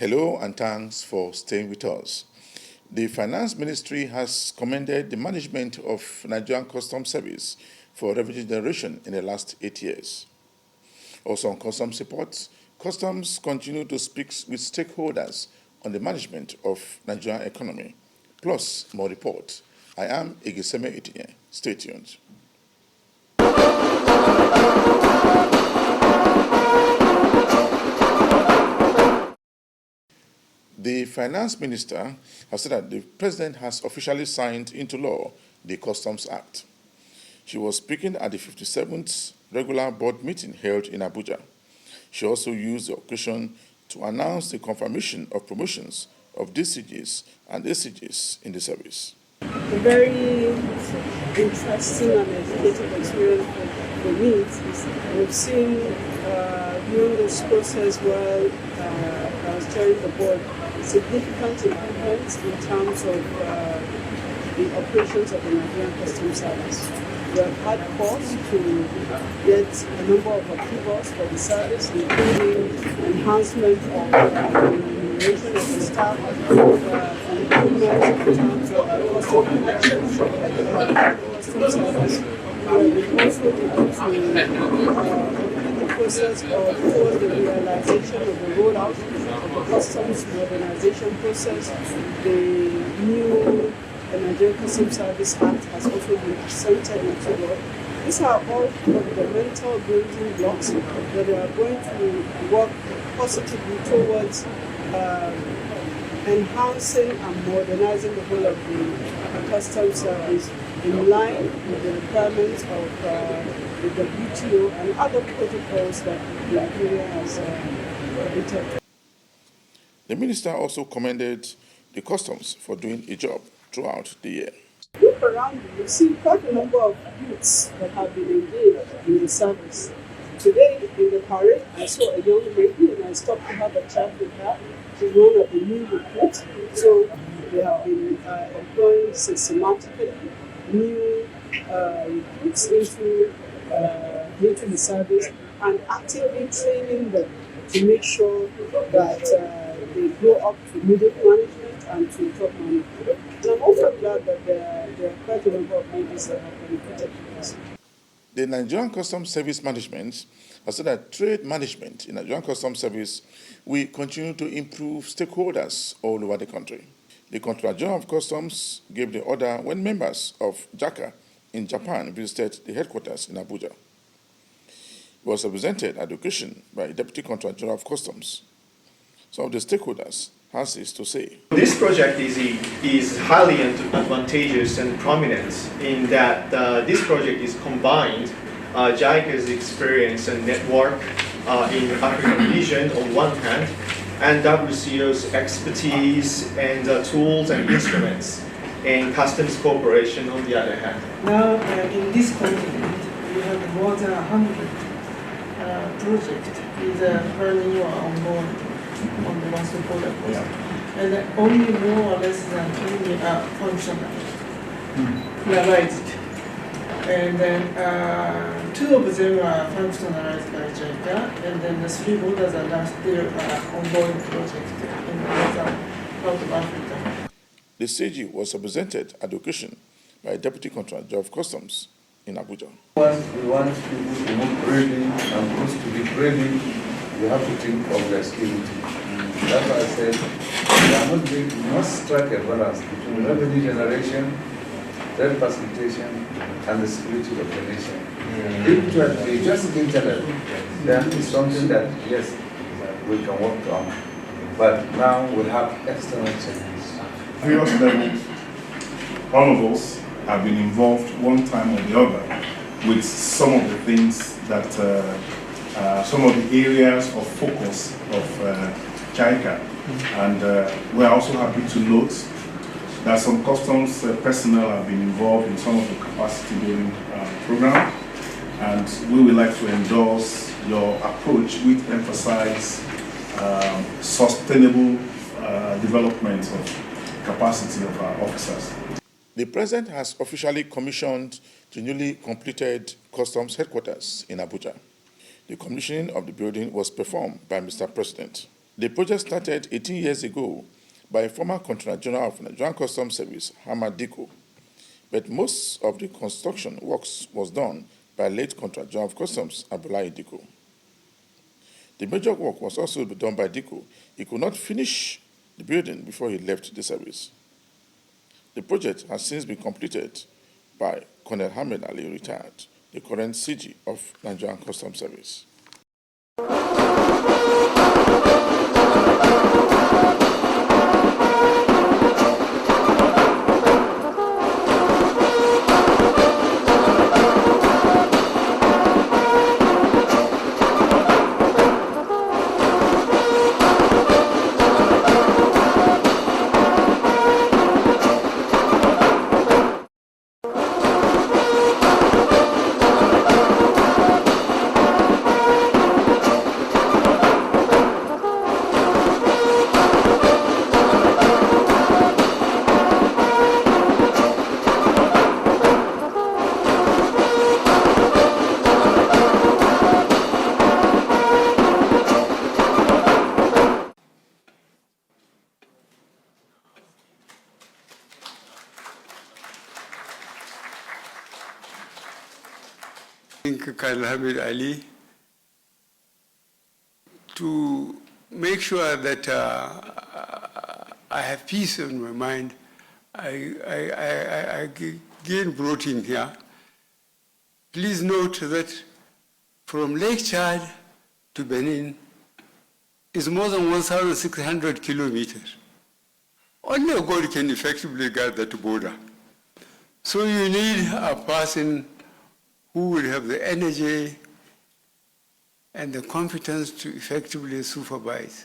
Hello and thanks for staying with us. The Finance Ministry has commended the management of Nigerian Customs Service for revenue generation in the last 8 years. Also on customs support, customs continue to speak with stakeholders on the management of Nigerian economy. Plus, more report. I am Igiseme Itinye. Stay tuned. The Finance Minister has said that the President has officially signed into law the Customs Act. She was speaking at the 57th regular board meeting held in Abuja. She also used the occasion to announce the confirmation of promotions of DCGs and ACGs in the service. A very interesting and educative experience for me. We've seen during this process while I was chairing the board, significant improvements in terms of the operations of the Nigerian Customs Service. We have had calls to get a number of approvals for the service, including enhancement of the remuneration of the staff, improvements in terms of the custom collections of the Customs Service. We have also been able to the process of towards the realization of the rollout of the customs modernization process. The new Nigerian Customs Service Act has also been assented into law. These are all fundamental building blocks that are going to work positively towards enhancing and modernizing the whole of the customs service in line with the requirements of the WTO and other protocols that Nigeria has adopted. The minister also commended the customs for doing a job throughout the year. Look around you, you see quite a number of youths that have been engaged in the service. Today in the parade, I saw a young lady and I stopped to have a chat with her. She's one of the new recruits. So they have been employing systematically new recruits into the service and actively training them to make sure that they grow up to middle management and to top management. And I'm also glad that there are quite a number of ladies that have benefited from this. The Nigerian Customs Service Management has said that trade management in Nigerian Customs Service will continue to improve stakeholders all over the country. The Controller General of Customs gave the order when members of JACA in Japan visited the headquarters in Abuja. He was represented at the occasion by Deputy Controller General of Customs. Some of the stakeholders has this to say. This project is highly advantageous and prominent in that this project is combined JICA's experience and network in the African region on one hand, and WCO's expertise and tools and instruments in customs cooperation on the other hand. Now in this continent, we have more than 100 projects with running or ongoing on the master border post, and only more or less than 20 are functional, realized. And then 2 of them are functionalized by JICA, and then the 3 others are now still ongoing projects in the northern part of Africa. The CG was represented at the occasion by Deputy Controller General of Customs in Abuja. We want people to move freely, and for us to be freely, you have to think of their security. That's why I said we must strike a balance between revenue generation, trade facilitation, and the security of the nation. If it were to be just internal, then it's something that, yes, we can work on. But now we have external challenges. Various levels, all of us have been involved one time or the other with some of the things that, some of the areas of focus of JICA. And we're also happy to note that some customs personnel have been involved in some of the capacity building programs. And we would like to endorse your approach which emphasize sustainable development of capacity of our officers. The President has officially commissioned the newly completed Customs headquarters in Abuja. The commissioning of the building was performed by Mr. President. The project started 18 years ago by a former Controller General of the Nigerian Customs Service, Hamad Diko, but most of the construction works was done by late Controller General of Customs, Abdullahi Diko. The major work was also done by Diko. He could not finish the building before he left the service. The project has since been completed by Colonel Hamid Ali, retired, the current CG of Nigerian Customs Service. Colonel Hamid Ali, to make sure that I have peace in my mind, I again brought him here. Please note that from Lake Chad to Benin is more than 1,600 kilometers. Only God can effectively guard that border. So you need a person who will have the energy and the competence to effectively supervise.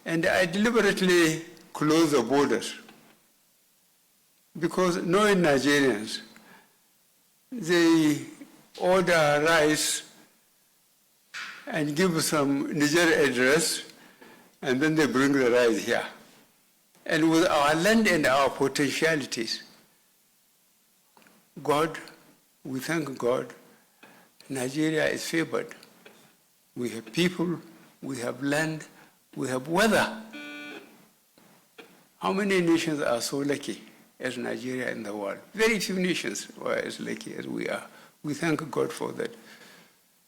And I deliberately closed the borders because knowing Nigerians, they order rice and give some Niger address, and then they bring the rice here. And with our land and our potentialities, we thank God, Nigeria is favored. We have people, we have land, we have weather. How many nations are so lucky as Nigeria in the world? Very few nations are as lucky as we are. We thank God for that.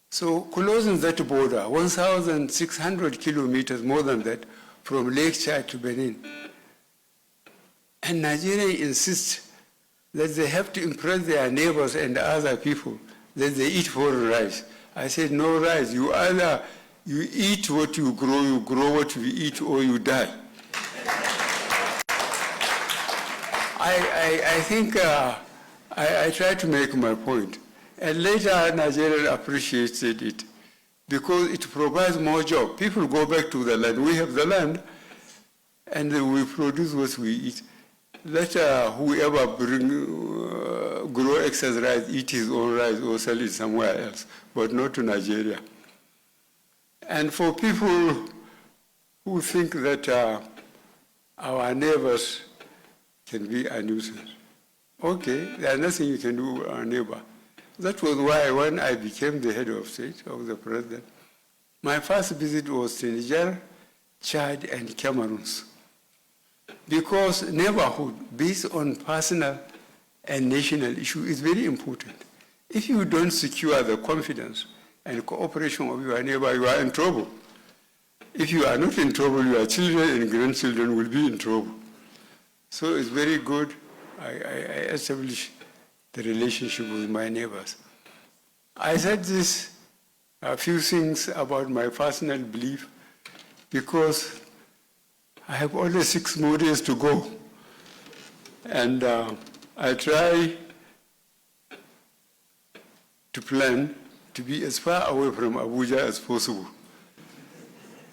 So closing that border, 1,600 kilometers, more than that, from Lake Chad to Benin. And Nigeria insists that they have to impress their neighbors and other people, that they eat foreign rice. I said, no rice. You either you eat what you grow what you eat, or you die. I think I tried to make my point. And later, Nigeria appreciated it because it provides more jobs. People go back to the land. We have the land, and we produce what we eat. Let whoever grow excess rice eat his own rice or sell it somewhere else, but not to Nigeria. And for people who think that our neighbors can be a nuisance, okay, there's nothing you can do with our neighbor. That was why when I became the head of state, of the president, my first visit was to Niger, Chad, and Cameroon. Because neighborhood, based on personal and national issue, is very important. If you don't secure the confidence and cooperation of your neighbor, you are in trouble. If you are not in trouble, your children and grandchildren will be in trouble. So it's very good. I established the relationship with my neighbors. I said this, a few things about my personal belief, because I have only 6 more days to go. And I try to plan to be as far away from Abuja as possible.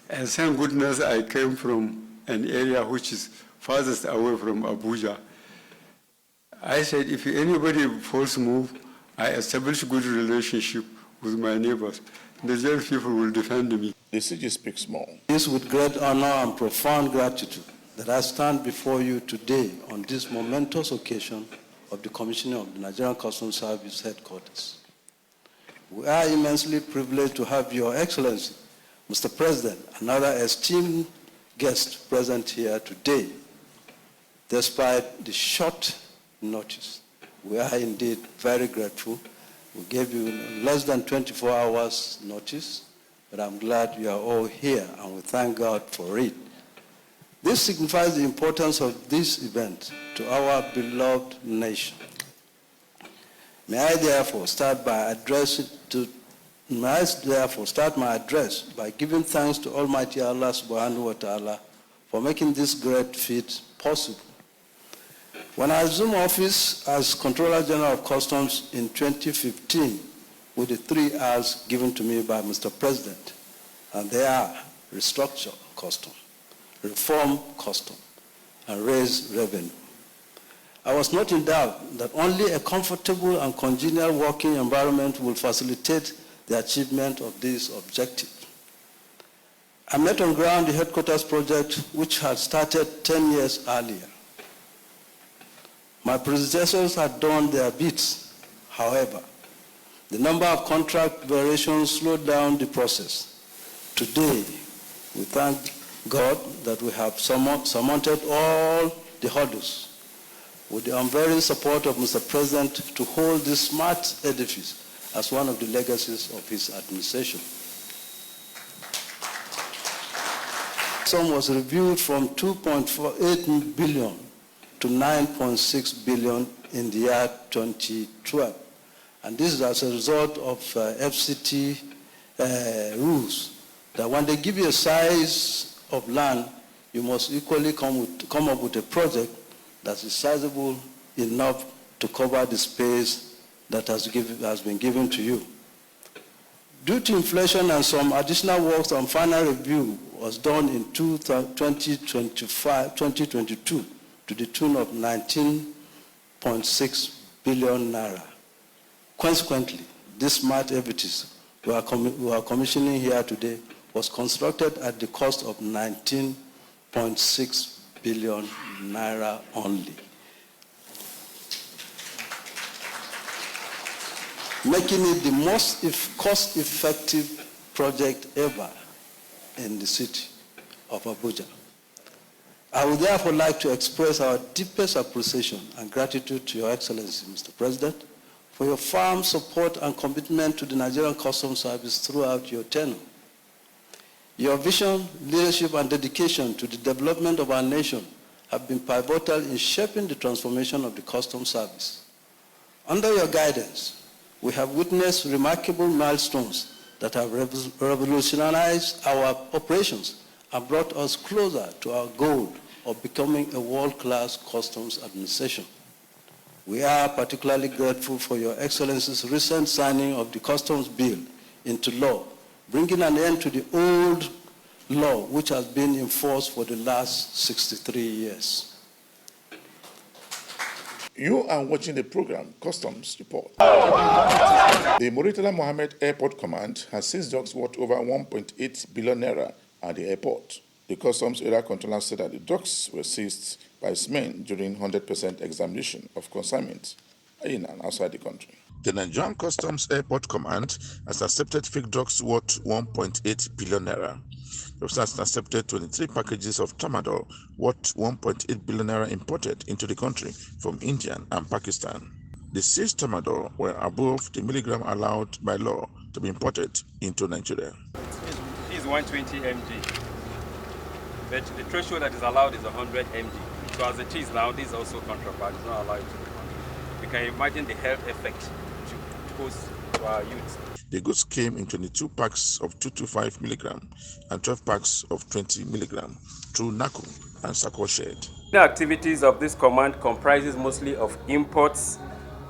And thank goodness I came from an area which is farthest away from Abuja. I said, if anybody false move, I establish good relationship with my neighbors. The Nigerian people will defend me. The CG speaks more. It is with great honor and profound gratitude that I stand before you today on this momentous occasion of the commissioning of the Nigerian Customs Service headquarters. We are immensely privileged to have Your Excellency, Mr. President, another esteemed guest present here today, despite the short notice, we are indeed very grateful. We gave you less than 24 hours notice, but I'm glad you are all here, and we thank God for it. This signifies the importance of this event to our beloved nation. May I therefore start my address by giving thanks to Almighty Allah subhanahu wa ta'ala for making this great feat possible. When I assumed office as Controller General of Customs in 2015, with the 3 R's given to me by Mr. President, and they are restructure custom, reform custom, and raise revenue, I was not in doubt that only a comfortable and congenial working environment will facilitate the achievement of this objective. I met on ground the headquarters project, which had started 10 years earlier. My predecessors had done their bits. However, the number of contract variations slowed down the process. Today, we thank God that we have surmounted all the hurdles with the unvarying support of Mr. President to hold this smart edifice as one of the legacies of his administration. Sum was reviewed from 2.48 billion to 9.6 billion in the year 2012. And this is as a result of FCT rules, that when they give you a size of land, you must equally come up with a project that is sizable enough to cover the space that has been given to you. Due to inflation and some additional works on final review was done in 2022 to the tune of 19.6 billion naira. Consequently, this smart edifice we are commissioning here today was constructed at the cost of 19.6 billion naira only, making it the most cost-effective project ever in the city of Abuja. I would therefore like to express our deepest appreciation and gratitude to Your Excellency, Mr. President, for your firm support and commitment to the Nigerian Customs Service throughout your tenure. Your vision, leadership, and dedication to the development of our nation have been pivotal in shaping the transformation of the Customs Service. Under your guidance, we have witnessed remarkable milestones that have revolutionized our operations and brought us closer to our goal of becoming a world-class customs administration. We are particularly grateful for Your Excellency's recent signing of the Customs Bill into law, bringing an end to the old law which has been in force for the last 63 years. You are watching the program Customs Report. The Murtala Mohammed Airport Command has seized drugs worth over 1.8 billion naira at the airport. The Customs Area Controller said that the drugs were seized by its men during 100% examination of consignments in and outside the country. The Nigerian Customs Airport Command has accepted fake drugs worth 1.8 billion naira. The officer has accepted 23 packages of tramadol worth 1.8 billion naira imported into the country from India and Pakistan. The seized tramadol were above the milligram allowed by law to be imported into Nigeria. This is 120 mg, but the threshold that is allowed is 100 mg. So as it is now, this is also contraband. It's not allowed to the country. You can imagine the health effect to pose to our youth. The goods came in 22 packs of 225 milligram and 12 packs of 20 milligram through NACO and Sako Shed. The activities of this command comprises mostly of imports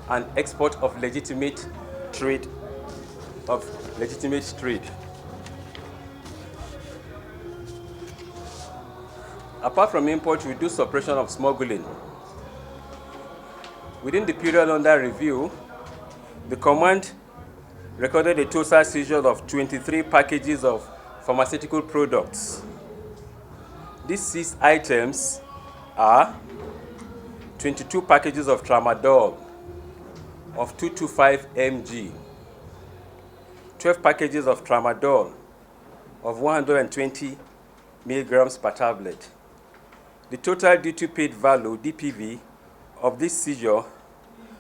and export of legitimate trade. Apart from imports, we do suppression of smuggling. Within the period under review, the command recorded a total seizure of 23 packages of pharmaceutical products. These seized items are 22 packages of tramadol of 225 mg, 12 packages of tramadol of 120 milligrams per tablet. The total duty paid value, DPV, of this seizure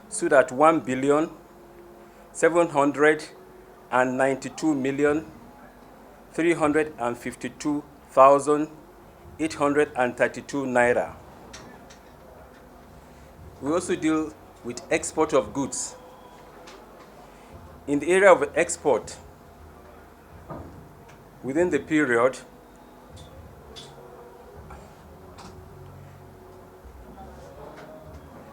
stood at 1,792,352,832 naira. We also deal with export of goods. In the area of export, within the period,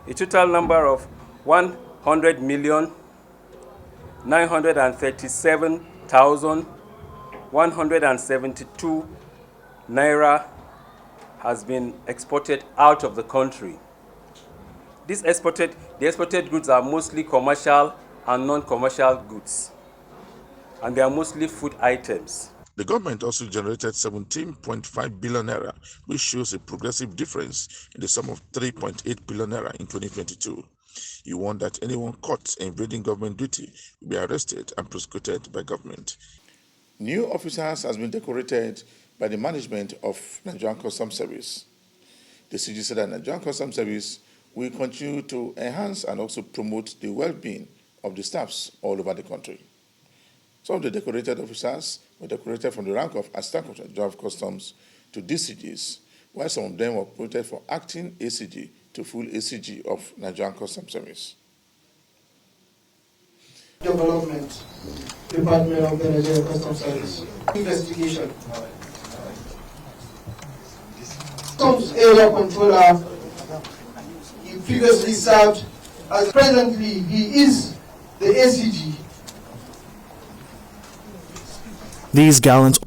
a total number of 100,937,172 naira has been exported out of the country. The exported goods are mostly commercial and non-commercial goods, and they are mostly food items. The government also generated 17.5 billion naira, which shows a progressive difference in the sum of 3.8 billion naira in 2022. You warn that anyone caught invading government duty will be arrested and prosecuted by government. New officers has been decorated by the management of Nigerian Customs Service. The CG said that Nigerian Customs Service will continue to enhance and also promote the well-being of the staffs all over the country. Some of the decorated officers were decorated from the rank of Assistant General of Customs to DCGs, while some of them were promoted for acting ACG to full ACG of Nigerian Customs Service. Development Department of the Nigerian Customs Service. Investigation. Customs Area Controller. He previously served as presently he is the ACG. These gallons.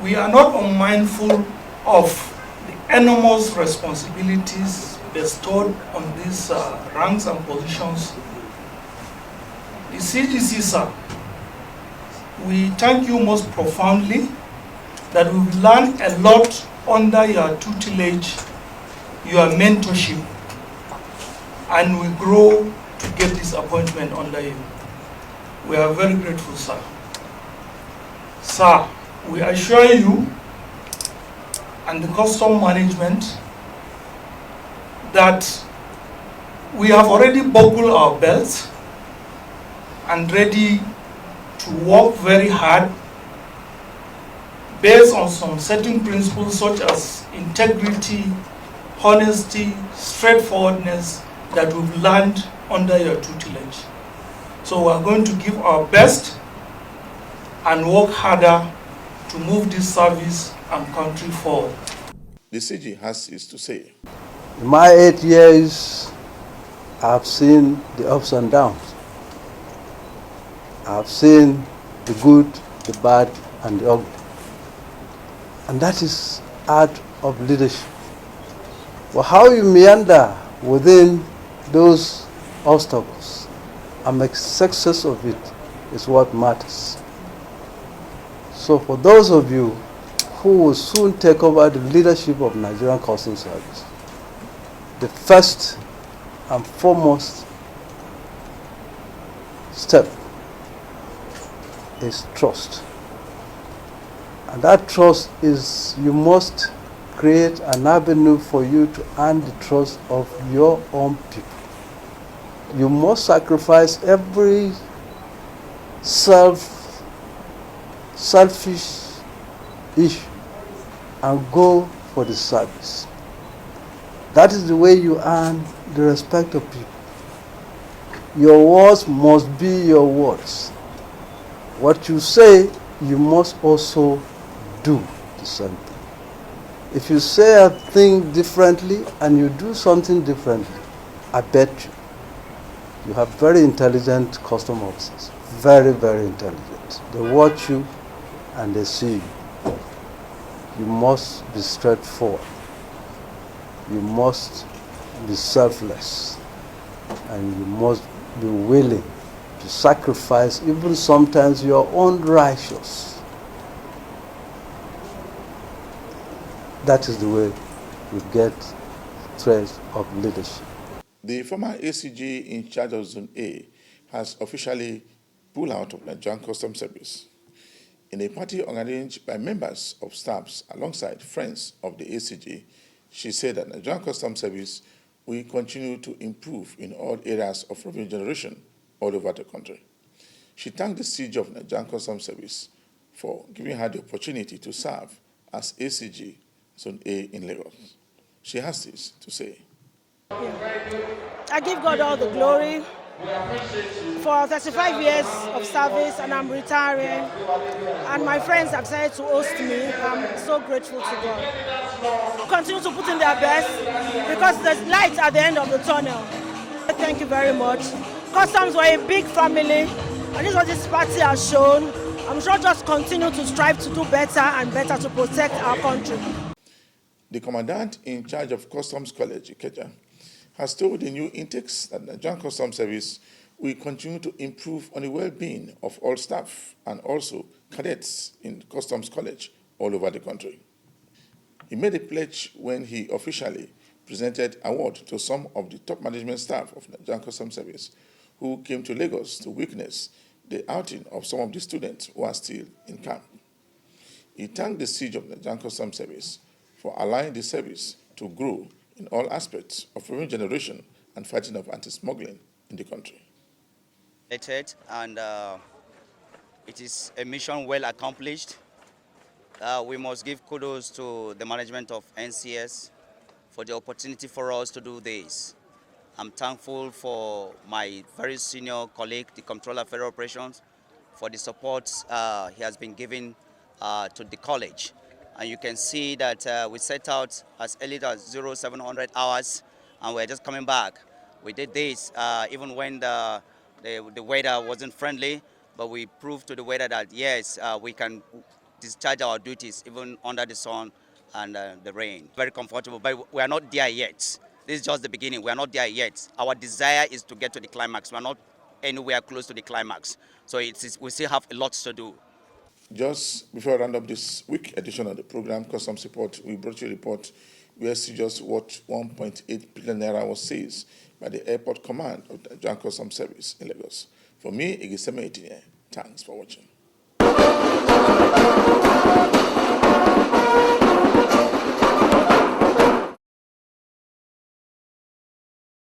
We are not unmindful of the enormous responsibilities bestowed on these ranks and positions. The CGC, sir, we thank you most profoundly that we've learned a lot under your tutelage, your mentorship, and we grow to get this appointment under you. We are very grateful, sir. Sir, we assure you and the custom management that we have already buckled our belts and ready to work very hard based on some certain principles such as integrity, honesty, straightforwardness that we've learned under your tutelage. So we're going to give our best and work harder to move this service and country forward. The CG has this to say. In my 8 years, I've seen the ups and downs. I've seen the good, the bad, and the ugly. And that is art of leadership. Well, how you meander within those obstacles and make success of it is what matters. So for those of you who will soon take over the leadership of Nigerian Customs Service, the first and foremost step is trust. And that trust is you must create an avenue for you to earn the trust of your own people. You must sacrifice every selfish issue and go for the service. That is the way you earn the respect of people. Your words must be your words. What you say, you must also do the same thing. If you say a thing differently and you do something differently, I bet you have very intelligent custom officers. Very, very intelligent. They watch you and they see you. You must be straightforward. You must be selfless. And you must be willing to sacrifice even sometimes your own righteousness. That is the way you get traits of leadership. The former ACG in charge of Zone A has officially pulled out of Nigerian Customs Service. In a party arranged by members of staffs alongside friends of the ACG, she said that Nigerian Customs Service will continue to improve in all areas of revenue generation all over the country. She thanked the CG of Nigerian Customs Service for giving her the opportunity to serve as ACG Zone A in Lagos. She has this to say. I give God all the glory for 35 years of service, and I'm retiring. And my friends have decided to host me. I'm so grateful to God. Continue to put in their best because there's light at the end of the tunnel. Thank you very much. Customs were a big family, and this is what this party has shown. I'm sure just continue to strive to do better and better to protect our country. The commandant in charge of Customs College, Ikeja, has told the new intakes that the Nigerian Customs Service will continue to improve on the well-being of all staff and also cadets in Customs College all over the country. He made a pledge when he officially presented award to some of the top management staff of the Nigerian Customs Service who came to Lagos to witness the outing of some of the students who are still in camp. He thanked the siege of the Nigerian Customs Service for allowing the service to grow in all aspects of revenue generation and fighting of anti-smuggling in the country. And it is a mission well accomplished. We must give kudos to the management of NCS for the opportunity for us to do this. I'm thankful for my very senior colleague, the Comptroller of Federal Operations, for the support he has been giving to the college. And you can see that we set out as early as 0700 hours, and we're just coming back. We did this even when the weather wasn't friendly, but we proved to the weather that yes, we can discharge our duties even under the sun and the rain. Very comfortable, but we are not there yet. This is just the beginning. We are not there yet. Our desire is to get to the climax. We are not anywhere close to the climax. So we still have a lot to do. Just before I round up this week edition of the program, Customs Report, we brought you a report where just what 1.8 billion naira was seized by the Airport Command of the Nigerian Customs Service in Lagos. For me, Igiseme Etinye, thanks for watching.